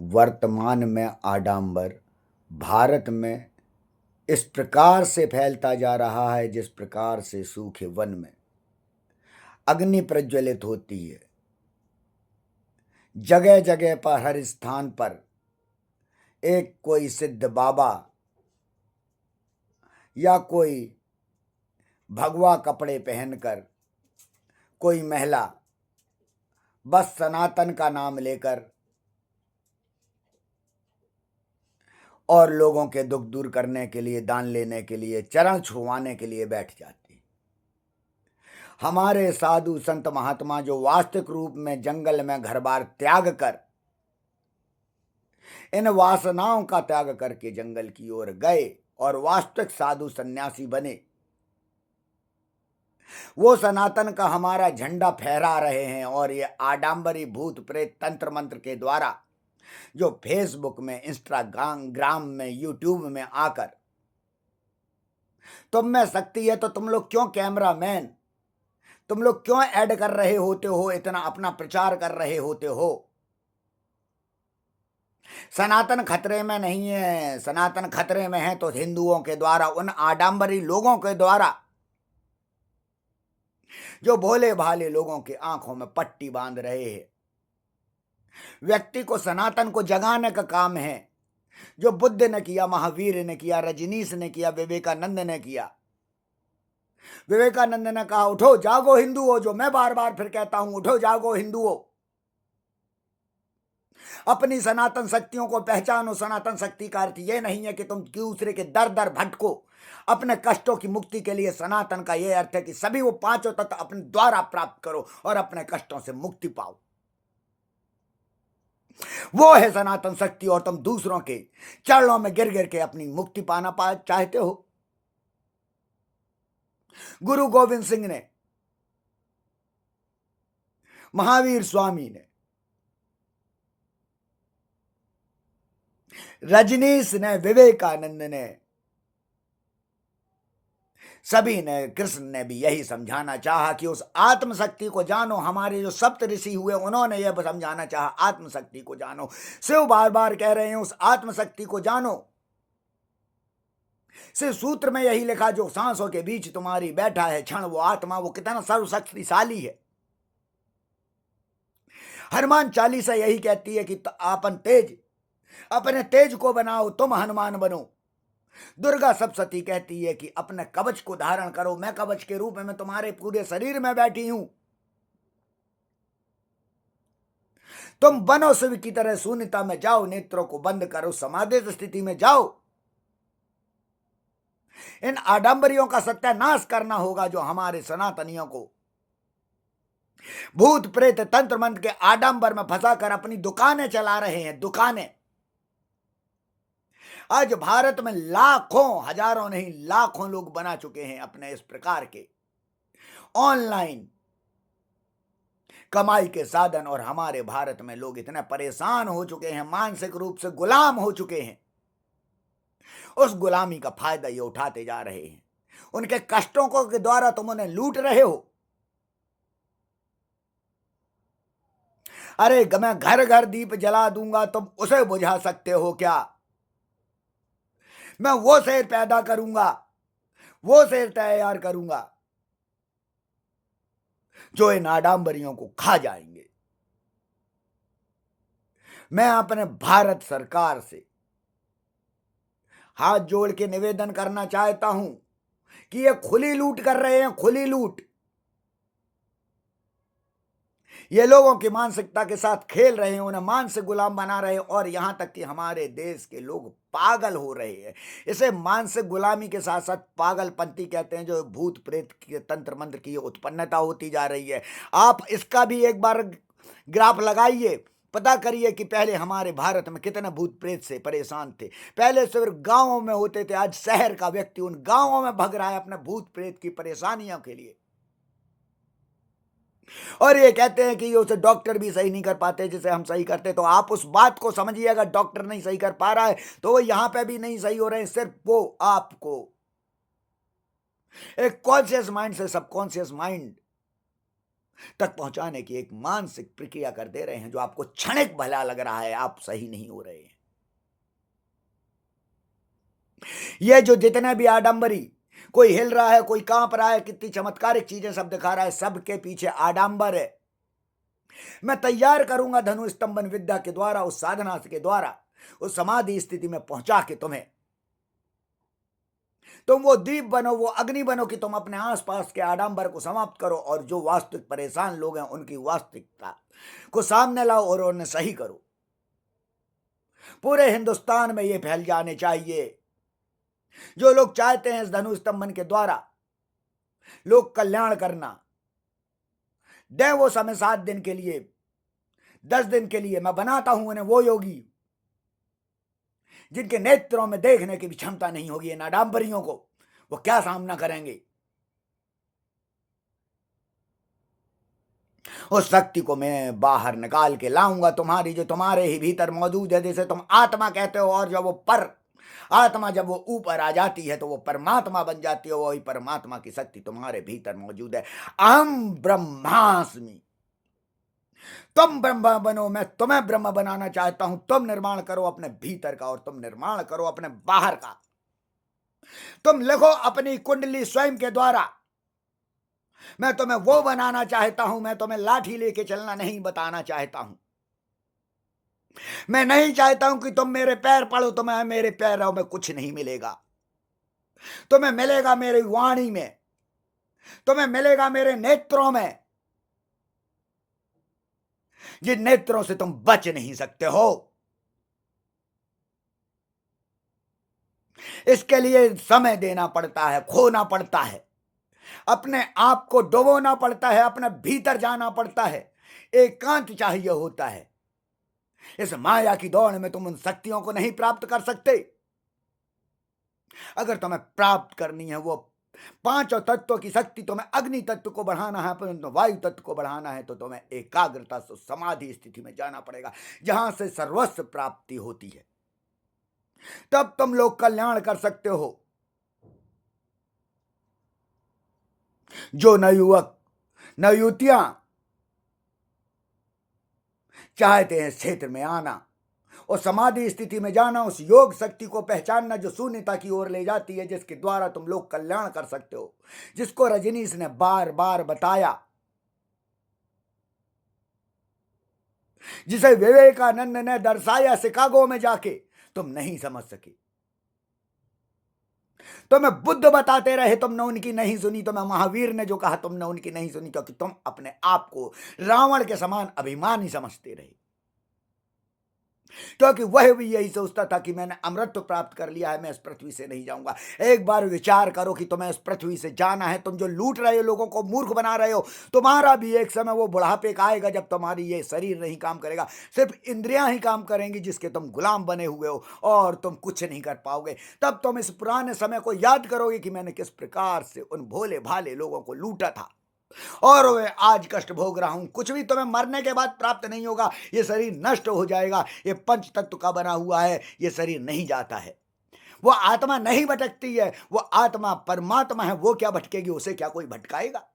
वर्तमान में आडंबर भारत में इस प्रकार से फैलता जा रहा है जिस प्रकार से सूखे वन में अग्नि प्रज्वलित होती है। जगह जगह पर हर स्थान पर एक कोई सिद्ध बाबा या कोई भगवा कपड़े पहनकर कोई महिला बस सनातन का नाम लेकर और लोगों के दुख दूर करने के लिए, दान लेने के लिए, चरण छुवाने के लिए बैठ जाती है। हमारे साधु संत महात्मा जो वास्तविक रूप में जंगल में घर बार त्याग कर, इन वासनाओं का त्याग करके जंगल की ओर गए और वास्तविक साधु सन्यासी बने, वो सनातन का हमारा झंडा फहरा रहे हैं। और ये आडंबरी भूत प्रेत तंत्र मंत्र के द्वारा जो फेसबुक में, इंस्टाग्राम में, यूट्यूब में आकर तुम में शक्ति है तो तुम लोग क्यों कैमरामैन, तुम लोग क्यों ऐड कर रहे होते हो, इतना अपना प्रचार कर रहे होते हो। सनातन खतरे में नहीं है। सनातन खतरे में है तो हिंदुओं के द्वारा, उन आडंबरी लोगों के द्वारा जो भोले भाले लोगों के आंखों में पट्टी बांध रहे हैं। व्यक्ति को सनातन को जगाने का काम है, जो बुद्ध ने किया, महावीर ने किया, रजनीश ने किया, विवेकानंद ने किया। विवेकानंद ने कहा उठो जागो हिंदुओं, जो मैं बार बार फिर कहता हूं, उठो जागो हिंदुओं, अपनी सनातन शक्तियों को पहचानो। सनातन शक्ति का अर्थ यह नहीं है कि तुम दूसरे के दर दर भटको। अपने कष्टों की मुक्ति के लिए सनातन का यह अर्थ है कि सभी वो पांचों तत्व अपने द्वारा प्राप्त करो और अपने कष्टों से मुक्ति पाओ। वो है सनातन शक्ति। और तुम दूसरों के चरणों में गिर गिर के अपनी मुक्ति पाना चाहते हो। गुरु गोविंद सिंह ने, महावीर स्वामी ने, रजनीश ने, विवेकानंद ने, सभी ने, कृष्ण ने भी यही समझाना चाहा कि उस आत्मशक्ति को जानो। हमारे जो सप्त ऋषि हुए उन्होंने यह समझाना चाहा, आत्मशक्ति को जानो। शिव बार बार कह रहे हैं उस आत्मशक्ति को जानो। शिव सूत्र में यही लिखा, जो सांसों के बीच तुम्हारी बैठा है क्षण वो आत्मा, वो कितना सर्वशक्तिशाली है। हनुमान चालीसा यही कहती है कि अपने तेज को बनाओ, तुम हनुमान बनो। दुर्गा सप्तशती कहती है कि अपने कवच को धारण करो, मैं कवच के रूप में तुम्हारे पूरे शरीर में बैठी हूं। तुम बनो शिव की तरह, शून्यता में जाओ, नेत्रों को बंद करो, समाधित स्थिति में जाओ। इन आडंबरियों का सत्यानाश करना होगा जो हमारे सनातनियों को भूत प्रेत तंत्र मंत्र के आडंबर में फंसाकर अपनी दुकानें चला रहे हैं। दुकानें आज भारत में लाखों, हजारों नहीं लाखों लोग बना चुके हैं अपने इस प्रकार के ऑनलाइन कमाई के साधन। और हमारे भारत में लोग इतने परेशान हो चुके हैं, मानसिक रूप से गुलाम हो चुके हैं। उस गुलामी का फायदा ये उठाते जा रहे हैं। उनके कष्टों को के द्वारा तुम उन्हें लूट रहे हो। अरे मैं घर घर दीप जला दूंगा, तुम उसे बुझा सकते हो क्या? मैं वो शेर पैदा करूंगा, वो शेर तैयार करूंगा जो इन आडंबरियों को खा जाएंगे। मैं अपने भारत सरकार से हाथ जोड़ के निवेदन करना चाहता हूं कि ये खुली लूट कर रहे हैं, खुली लूट। ये लोगों की मानसिकता के साथ खेल रहे हैं, उन्हें मानसिक गुलाम बना रहे हैं। और यहां तक कि हमारे देश के लोग पागल हो रहे हैं। इसे मानसिक गुलामी के साथ साथ पागलपंती कहते हैं, जो भूत प्रेत के तंत्र मंत्र की उत्पन्नता होती जा रही है। आप इसका भी एक बार ग्राफ लगाइए, पता करिए कि पहले हमारे भारत में कितने भूत प्रेत से परेशान थे। पहले सिर्फ गांवों में होते थे, आज शहर का व्यक्ति उन गांवों में भग रहा है अपने भूत प्रेत की परेशानियों के लिए। और ये कहते हैं कि उसे डॉक्टर भी सही नहीं कर पाते जिसे हम सही करते। तो आप उस बात को समझिए, अगर डॉक्टर नहीं सही कर पा रहा है तो वो यहां पे भी नहीं सही हो रहे हैं। सिर्फ वो आपको एक कॉन्शियस माइंड से सबकॉन्शियस माइंड तक पहुंचाने की एक मानसिक प्रक्रिया कर दे रहे हैं, जो आपको क्षणिक भला लग रहा है, आप सही नहीं हो रहे हैं। ये जो जितने भी आडंबरी, कोई हिल रहा है, कोई कांप रहा है, कितनी चमत्कारिक चीजें सब दिखा रहा है, सबके पीछे आडंबर है। मैं तैयार करूंगा धनु स्तंभन विद्या के द्वारा, उस साधना के द्वारा, उस समाधि स्थिति में पहुंचा के तुम्हें, तुम वो दीप बनो, वो अग्नि बनो कि तुम अपने आसपास के आडंबर को समाप्त करो और जो वास्तविक परेशान लोग हैं उनकी वास्तविकता को सामने लाओ और उन्हें सही करो। पूरे हिंदुस्तान में ये फैल जाने चाहिए। जो लोग चाहते हैं इस धनु स्तंभन के द्वारा लोक कल्याण करना, दे वो समय 7 दिन के लिए, 10 दिन के लिए। मैं बनाता हूं उन्हें वो योगी जिनके नेत्रों में देखने की भी क्षमता नहीं होगी। इन आडंबरियों को वो क्या सामना करेंगे। उस शक्ति को मैं बाहर निकाल के लाऊंगा तुम्हारी, जो तुम्हारे ही भीतर मौजूद है, जिसे तुम आत्मा कहते हो। और जब वो पर आत्मा, जब वो ऊपर आ जाती है तो वो परमात्मा बन जाती है। वही परमात्मा की शक्ति तुम्हारे भीतर मौजूद है। अहम ब्रह्मास्मि। तुम ब्रह्मा बनो, मैं तुम्हें ब्रह्म बनाना चाहता हूं। तुम निर्माण करो अपने भीतर का और तुम निर्माण करो अपने बाहर का। तुम लिखो अपनी कुंडली स्वयं के द्वारा। मैं तुम्हें वो बनाना चाहता हूं। मैं तुम्हें लाठी लेके चलना नहीं बताना चाहता हूं। मैं नहीं चाहता हूं कि तुम मेरे पैर पड़ो, तुम्हें मेरे पैरों में कुछ नहीं मिलेगा। तुम्हें मिलेगा मेरी वाणी में, तुम्हें मिलेगा मेरे नेत्रों में, जिन नेत्रों से तुम बच नहीं सकते हो। इसके लिए समय देना पड़ता है, खोना पड़ता है, अपने आप को डुबोना पड़ता है, अपने भीतर जाना पड़ता है, एकांत चाहिए होता है। इस माया की दौड़ में तुम उन शक्तियों को नहीं प्राप्त कर सकते। अगर तुम्हें प्राप्त करनी है वो पांचों तत्वों की शक्ति, तुम्हें अग्नि तत्व को बढ़ाना है, परंतु वायु तत्व को बढ़ाना है, तो तुम्हें एकाग्रता से समाधि स्थिति में जाना पड़ेगा, जहां से सर्वस्व प्राप्ति होती है। तब तुम लोग कल्याण कर सकते हो। जो नवयुवक नवयुवतियां चाहते हैं इस क्षेत्र में आना और समाधि स्थिति में जाना, उस योग शक्ति को पहचानना जो शून्यता की ओर ले जाती है, जिसके द्वारा तुम लोग कल्याण कर सकते हो, जिसको रजनीश ने बार बार बताया, जिसे विवेकानंद ने दर्शाया शिकागो में जाके, तुम नहीं समझ सके। तुम्हें बुद्ध बताते रहे, तुमने उनकी नहीं सुनी। तुम्हें महावीर ने जो कहा, तुमने उनकी नहीं सुनी, क्योंकि तुम अपने आप को रावण के समान अभिमानी समझते रहे। क्योंकि वह भी यही सोचता था कि मैंने अमृत प्राप्त कर लिया है, मैं इस पृथ्वी से नहीं जाऊंगा। एक बार विचार करो कि तुम्हें इस पृथ्वी से जाना है। तुम जो लूट रहे हो, लोगों को मूर्ख बना रहे हो, तुम्हारा भी एक समय वो बुढ़ापे का आएगा जब तुम्हारी ये शरीर नहीं काम करेगा, सिर्फ इंद्रियां ही काम करेंगी, जिसके तुम गुलाम बने हुए हो और तुम कुछ नहीं कर पाओगे। तब तुम इस पुराने समय को याद करोगे कि मैंने किस प्रकार से उन भोले भाले लोगों को लूटा था और वे आज कष्ट भोग रहा हूं। कुछ भी तुम्हें मरने के बाद प्राप्त नहीं होगा। ये शरीर नष्ट हो जाएगा। ये पंच तत्व का बना हुआ है, ये शरीर नहीं जाता है। वो आत्मा नहीं भटकती है, वो आत्मा परमात्मा है। वो क्या भटकेगी, उसे क्या कोई भटकाएगा।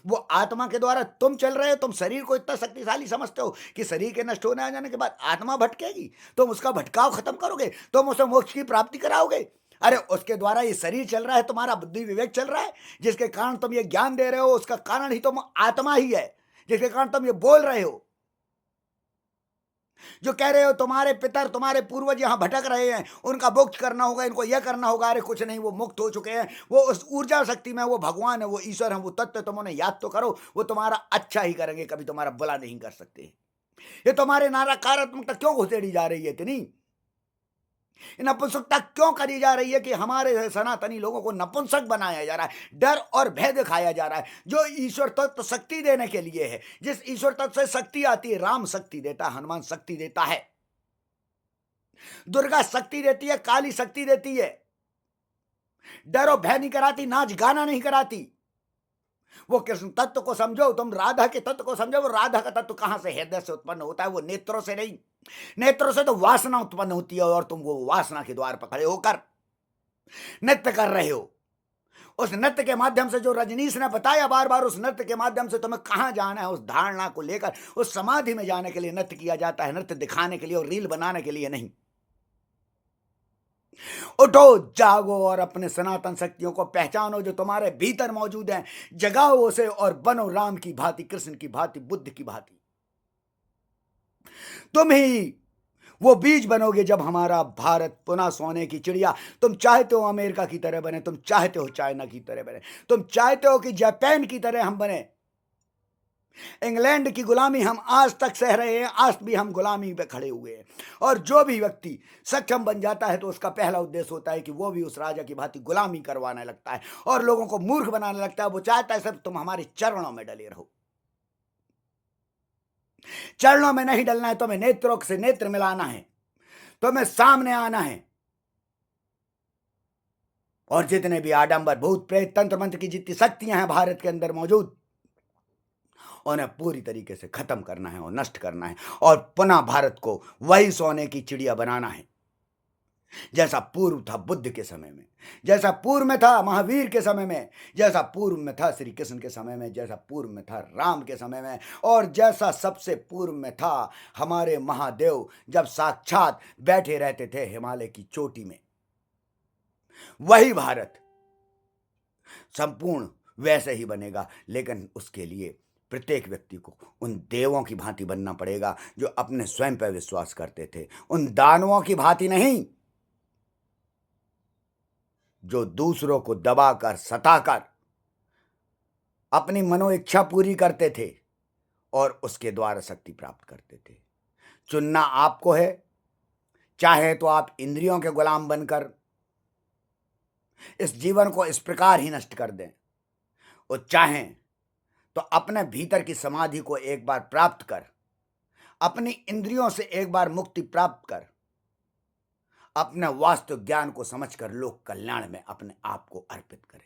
वो आत्मा के द्वारा तुम चल रहे हो। तुम शरीर को इतना शक्तिशाली समझते हो कि शरीर के नष्ट होने आ जाने के बाद आत्मा भटकेगी। तुम उसका भटकाव खत्म करोगे, तुम उसे मोक्ष की प्राप्ति कराओगे। अरे उसके द्वारा ये शरीर चल रहा है, तुम्हारा बुद्धि विवेक चल रहा है, जिसके कारण तुम ये ज्ञान दे रहे हो, उसका कारण ही तुम आत्मा ही है, जिसके कारण तुम ये बोल रहे हो। जो कह रहे हो तुम्हारे पितर, तुम्हारे पूर्वज यहां भटक रहे हैं, उनका मुक्त करना होगा, इनको यह करना होगा। अरे कुछ नहीं, वो मुक्त हो चुके हैं। वो उस ऊर्जा शक्ति में, वो भगवान है, वो ईश्वर है, वो तत्व। तुम उन्हें याद तो करो। वो तुम्हारा अच्छा ही करेंगे, कभी तुम्हारा बुरा नहीं कर सकते। ये तुम्हारे नकारात्मकता क्यों घुसेड़ी जा रही है इतनी? नपुंसकता क्यों करी जा रही है कि हमारे सनातनी लोगों को नपुंसक बनाया जा रहा है, डर और भय दिखाया जा रहा है, जो ईश्वर तत्व शक्ति देने के लिए है। जिस ईश्वर तत्व से शक्ति आती है, राम शक्ति देता है, हनुमान शक्ति देता है, दुर्गा शक्ति देती है, काली शक्ति देती है। डर और भय नहीं कराती, नाच गाना नहीं कराती। वो कृष्ण तत्व को समझो, तुम राधा के तत्व को समझो। वो राधा का तत्व कहां से, हृदय से उत्पन्न होता है, वो नेत्रों से नहीं। नेत्रों से तो वासना उत्पन्न होती है और तुम वो वासना के द्वार पर खड़े होकर नृत्य कर रहे हो। उस नृत्य के माध्यम से जो रजनीश ने बताया बार बार, उस नृत्य के माध्यम से तुम्हें कहां जाना है, उस धारणा को लेकर उस समाधि में जाने के लिए नृत्य किया जाता है, नृत्य दिखाने के लिए और रील बनाने के लिए नहीं। उठो, जागो और अपने सनातन शक्तियों को पहचानो जो तुम्हारे भीतर मौजूद हैं, जगाओ उसे और बनो राम की भांति, कृष्ण की भांति, बुद्ध की भांति। तुम ही वो बीज बनोगे जब हमारा भारत पुनः सोने की चिड़िया। तुम चाहते हो अमेरिका की तरह बने, तुम चाहते हो चाइना की तरह बने, तुम चाहते हो कि जापान की तरह हम बने। इंग्लैंड की गुलामी हम आज तक सह रहे हैं, आज भी हम गुलामी पे खड़े हुए हैं। और जो भी व्यक्ति सक्षम बन जाता है तो उसका पहला उद्देश्य होता है कि वो भी उस राजा की भांति गुलामी करवाने लगता है और लोगों को मूर्ख बनाने लगता है। वो चाहता है सिर्फ तुम हमारे चरणों में डले रहो। चरणों में नहीं डलना है, तुम्हें नेत्रों से नेत्र मिलाना है, तुम्हें सामने आना है और जितने भी आडंबर, भूत प्रेत, तंत्र मंत्र की जितनी शक्तियां हैं भारत के अंदर मौजूद, उन्हें पूरी तरीके से खत्म करना है और नष्ट करना है और पुनः भारत को वही सोने की चिड़िया बनाना है जैसा पूर्व था बुद्ध के समय में, जैसा पूर्व में था महावीर के समय में, जैसा पूर्व में था श्री कृष्ण के समय में, जैसा पूर्व में था राम के समय में, और जैसा सबसे पूर्व में था हमारे महादेव जब साक्षात बैठे रहते थे हिमालय की चोटी में। वही भारत संपूर्ण वैसे ही बनेगा, लेकिन उसके लिए प्रत्येक व्यक्ति को उन देवों की भांति बनना पड़ेगा जो अपने स्वयं पर विश्वास करते थे, उन दानवों की भांति नहीं जो दूसरों को दबाकर सताकर अपनी मनोइच्छा पूरी करते थे और उसके द्वारा शक्ति प्राप्त करते थे। चुनना आपको है, चाहे तो आप इंद्रियों के गुलाम बनकर इस जीवन को इस प्रकार ही नष्ट कर दें, और चाहें तो अपने भीतर की समाधि को एक बार प्राप्त कर, अपनी इंद्रियों से एक बार मुक्ति प्राप्त कर, अपने वास्तविक ज्ञान को समझकर लोक कल्याण में अपने आप को अर्पित करें।